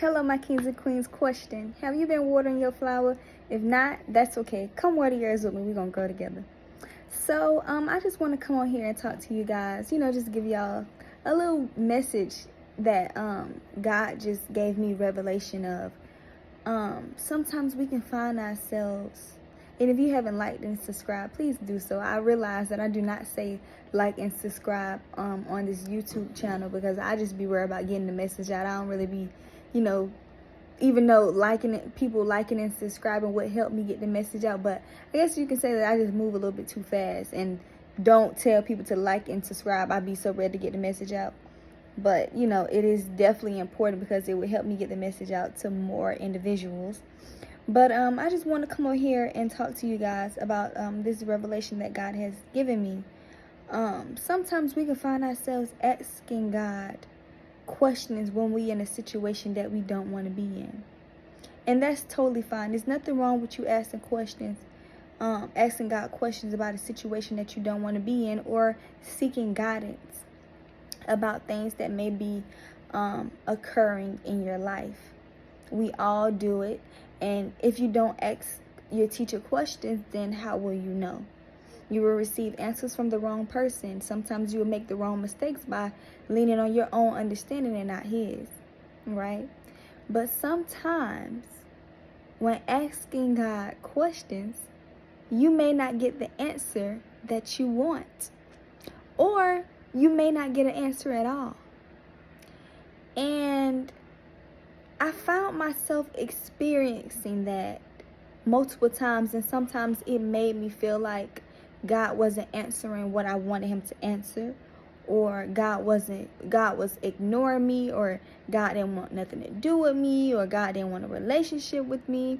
Hello, my kings and queens. Question: have you been watering your flower? If not, that's okay. Come water yours with me. We're gonna grow together. So, I just want to come on here and talk to you guys. Just give y'all a little message that God just gave me revelation of. Sometimes we can find ourselves, and if you haven't liked and subscribed, please do so. I realize that I do not say like and subscribe on this YouTube channel because I just be worried about getting the message out. I don't really be, even though people liking and subscribing would help me get the message out, but I guess you can say that I just move a little bit too fast and don't tell people to like and subscribe. I be so ready to get the message out. But, it is definitely important because it would help me get the message out to more individuals. But I just want to come on here and talk to you guys about this revelation that God has given me. Sometimes we can find ourselves asking God questions when we're in a situation that we don't want to be in. And that's totally fine. There's nothing wrong with you asking questions, asking God questions about a situation that you don't want to be in, or seeking guidance about things that may be occurring in your life. We all do it. And if you don't ask your teacher questions, then how will you know? You will receive answers from the wrong person. Sometimes you will make the wrong mistakes by leaning on your own understanding and not his, right? But sometimes when asking God questions, you may not get the answer that you want, or you may not get an answer at all. And I found myself experiencing that multiple times, and sometimes it made me feel like God wasn't answering what I wanted him to answer, or God was ignoring me, or God didn't want nothing to do with me, or God didn't want a relationship with me.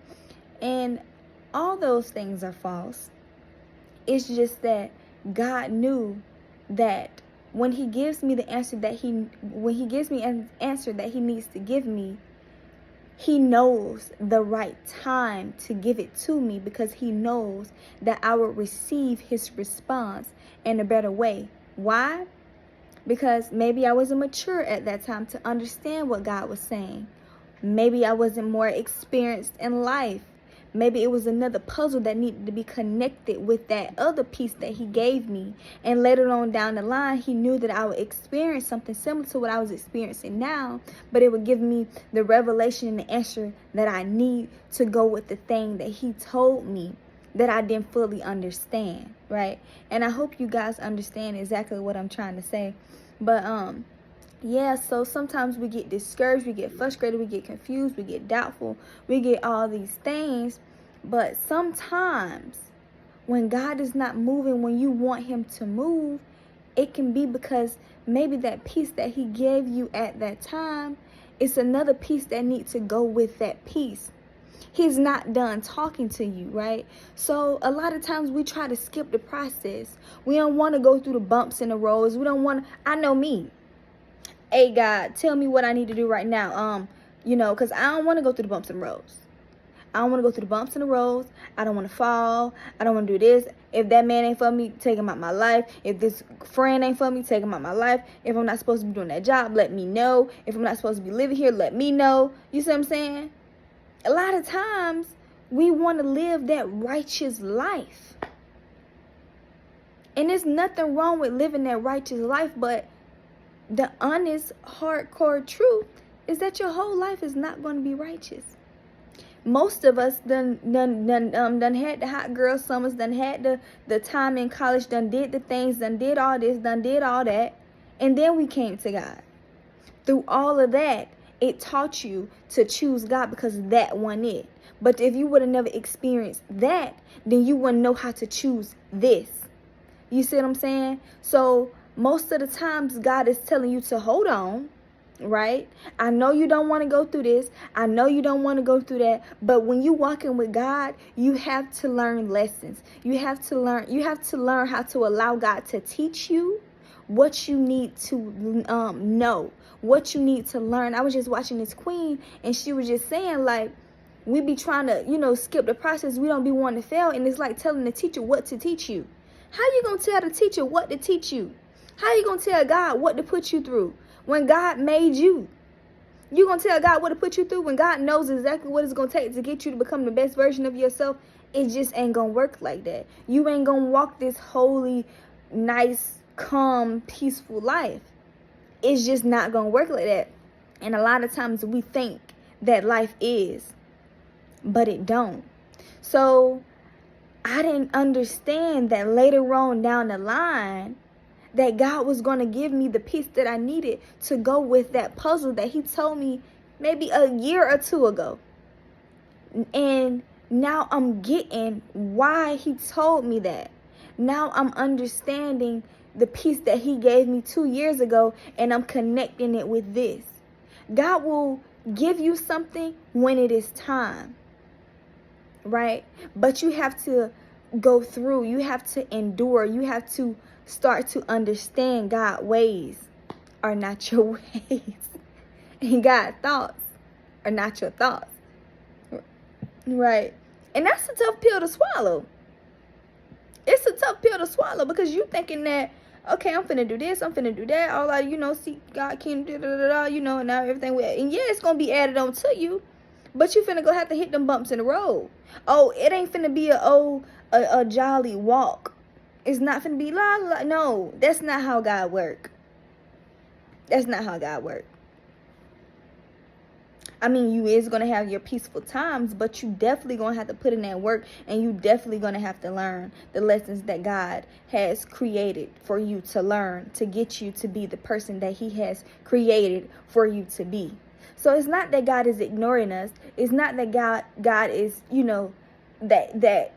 And all those things are false. It's just that God knew that when he gives me the answer when he gives me an answer that he needs to give me, he knows the right time to give it to me, because he knows that I will receive his response in a better way. Why? Because maybe I wasn't mature at that time to understand what God was saying. Maybe I wasn't more experienced in life. Maybe it was another puzzle that needed to be connected with that other piece that he gave me. And later on down the line, he knew that I would experience something similar to what I was experiencing now, but it would give me the revelation and the answer that I need to go with the thing that he told me that I didn't fully understand, right? And I hope you guys understand exactly what I'm trying to say. But yeah, so sometimes we get discouraged, we get frustrated, we get confused, we get doubtful, we get all these things. But sometimes when God is not moving when you want him to move, it can be because maybe that piece that he gave you at that time, it's another piece that needs to go with that piece. He's not done talking to you, right? So a lot of times we try to skip the process. We don't want to go through the bumps and the roads. We don't want to, I know me. Hey, God, tell me what I need to do right now. Because I don't want to go through the bumps and roads. I don't want to go through the bumps and the roads. I don't want to fall. I don't want to do this. If that man ain't for me, take him out my life. If this friend ain't for me, take him out my life. If I'm not supposed to be doing that job, let me know. If I'm not supposed to be living here, let me know. You see what I'm saying? A lot of times, we want to live that righteous life. And there's nothing wrong with living that righteous life, but the honest, hardcore truth is that your whole life is not going to be righteous. Most of us done had the hot girl summers, done had the time in college, done did the things, done did all this, done did all that, and then we came to God. Through all of that, it taught you to choose God because that wasn't it. But if you would have never experienced that, then you wouldn't know how to choose this. You see what I'm saying? So most of the times, God is telling you to hold on, right? I know you don't want to go through this. I know you don't want to go through that. But when you walking with God, you have to learn lessons. You have to learn how to allow God to teach you what you need to know, what you need to learn. I was just watching this queen, and she was just saying, like, we be trying to, skip the process. We don't be wanting to fail. And it's like telling the teacher what to teach you. How you going to tell the teacher what to teach you? How you going to tell God what to put you through when God made you? You gonna tell God what to put you through when God knows exactly what it's gonna take to get you to become the best version of yourself? It just ain't gonna work like that. You ain't gonna walk this holy, nice, calm, peaceful life. It's just not gonna work like that. And a lot of times we think that life is, but it don't. So I didn't understand that later on down the line that God was going to give me the piece that I needed to go with that puzzle that he told me maybe a year or two ago. And now I'm getting why he told me that. Now I'm understanding the piece that he gave me 2 years ago, and I'm connecting it with this. God will give you something when it is time, right? But you have to go through. You have to endure. You have to start to understand God's ways are not your ways. And God's thoughts are not your thoughts. Right? And that's a tough pill to swallow. It's a tough pill to swallow because you thinking that, okay, I'm finna do this, I'm finna do that. All I, see God can do, and now everything. And yeah, it's going to be added on to you. But you finna go have to hit them bumps in the road. Oh, it ain't finna be a jolly walk. It's not finna be la la. No, that's not how God work. That's not how God work. I mean, you is going to have your peaceful times, but you definitely going to have to put in that work, and you definitely going to have to learn the lessons that God has created for you to learn to get you to be the person that he has created for you to be. So it's not that God is ignoring us. It's not that God is, that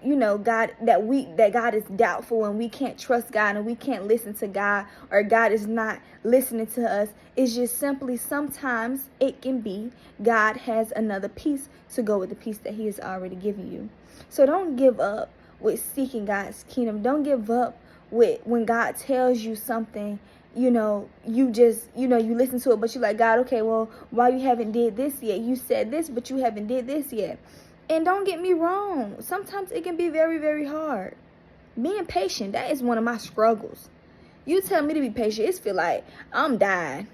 God is doubtful and we can't trust God and we can't listen to God, or God is not listening to us. It's just simply sometimes it can be God has another piece to go with the piece that he has already given you. So don't give up with seeking God's kingdom. Don't give up with when God tells you something. You just, you listen to it, but you're like, God, okay, well, why you haven't did this yet? You said this, but you haven't did this yet. And don't get me wrong. Sometimes it can be very, very hard. Being patient, that is one of my struggles. You tell me to be patient, it's feel like I'm dying.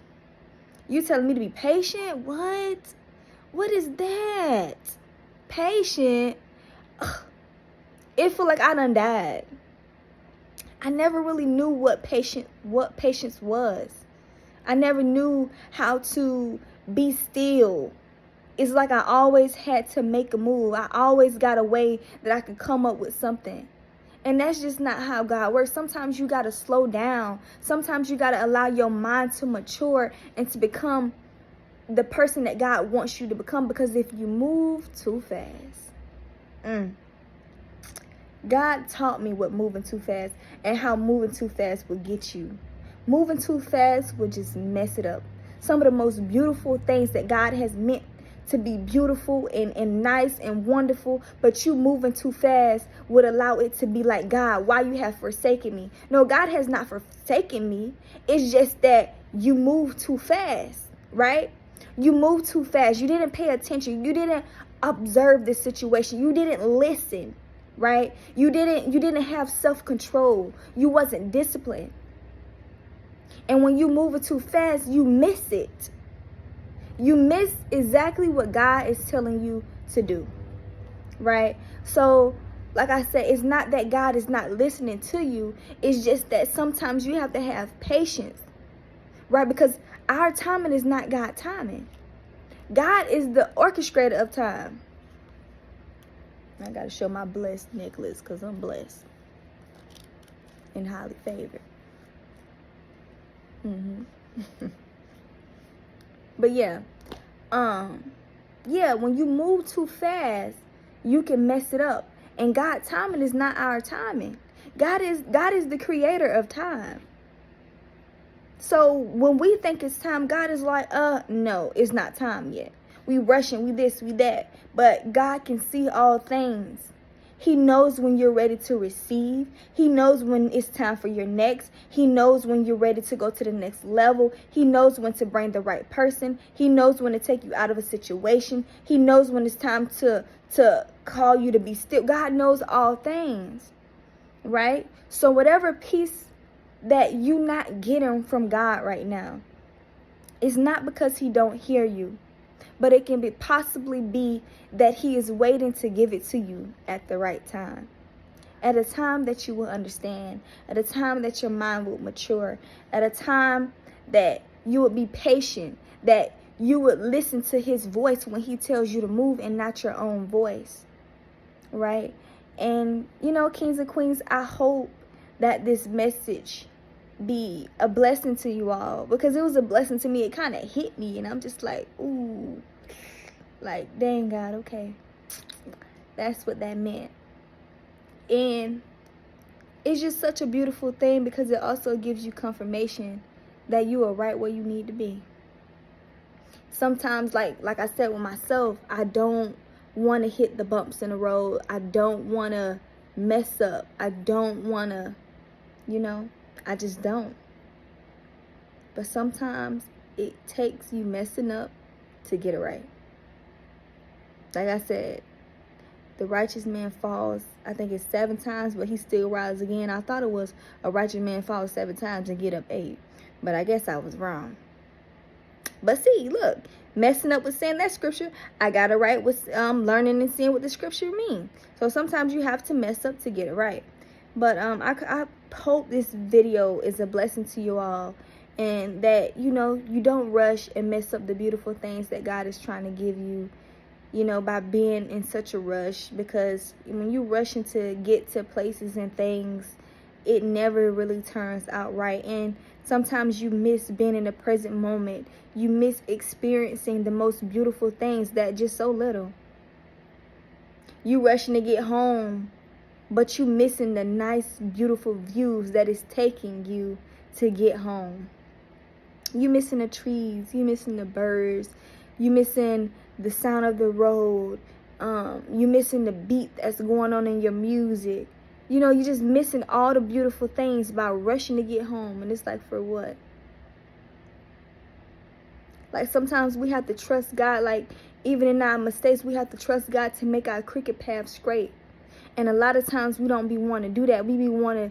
You telling me to be patient? What? What is that? Patient? Ugh. It feel like I done died. I never really knew what patience was. I never knew how to be still. It's like I always had to make a move. I always got a way that I could come up with something. And that's just not how God works. Sometimes you got to slow down. Sometimes you got to allow your mind to mature and to become the person that God wants you to become. Because if you move too fast, God taught me what moving too fast and how moving too fast will get you. Moving too fast will just mess it up. Some of the most beautiful things that God has meant to be beautiful and nice and wonderful, but you moving too fast would allow it to be like, God, why you have forsaken me? No, God has not forsaken me. It's just that you move too fast, right? You move too fast. You didn't pay attention. You didn't observe the situation. You didn't listen, right? You didn't have self-control. You wasn't disciplined. And when you move it too fast, you miss it. You miss exactly what God is telling you to do, right? So, like I said, it's not that God is not listening to you. It's just that sometimes you have to have patience, right? Because our timing is not God's timing. God is the orchestrator of time. I got to show my blessed necklace because I'm blessed and highly favored. But when you move too fast, you can mess it up. And God's timing is not our timing. God is the creator of time. So when we think it's time, God is like, no, it's not time yet. We rushing, we this, we that. But God can see all things. He knows when you're ready to receive. He knows when it's time for your next. He knows when you're ready to go to the next level. He knows when to bring the right person. He knows when to take you out of a situation. He knows when it's time to call you to be still. God knows all things, right? So whatever piece that you not getting from God right now, it's not because he don't hear you. but it can be possibly be that he is waiting to give it to you at the right time. At a time that you will understand, at a time that your mind will mature, at a time that you would be patient, that you would listen to his voice when he tells you to move and not your own voice, right? And, you know, kings and queens, I hope that this message be a blessing to you all, because it was a blessing to me. It kind of hit me, and I'm just like, ooh, like, dang, God, okay. That's what that meant. And it's just such a beautiful thing, because it also gives you confirmation that you are right where you need to be. Sometimes, like I said with myself, I don't want to hit the bumps in the road. I don't want to mess up. I don't want to, you know, I just don't. But sometimes it takes you messing up to get it right. Like I said, the righteous man falls, I think it's 7 times, but he still rises again. I thought it was a righteous man falls 7 times and get up 8. But I guess I was wrong. But see, look, messing up with sin, that scripture, I got it right with learning and seeing what the scripture means. So sometimes you have to mess up to get it right. But I hope this video is a blessing to you all, and that, you know, you don't rush and mess up the beautiful things that God is trying to give you, you know, by being in such a rush. Because when you rushing to get to places and things, it never really turns out right. And sometimes you miss being in the present moment. You miss experiencing the most beautiful things that just so little. You rushing to get home, but you missing the nice, beautiful views that is taking you to get home. You missing the trees. You missing the birds. You missing the sound of the road. You missing the beat that's going on in your music. You know, you're just missing all the beautiful things by rushing to get home. And it's like, for what? Like, sometimes we have to trust God. Like, even in our mistakes, we have to trust God to make our crooked path straight. And a lot of times we don't be want to do that. We be want to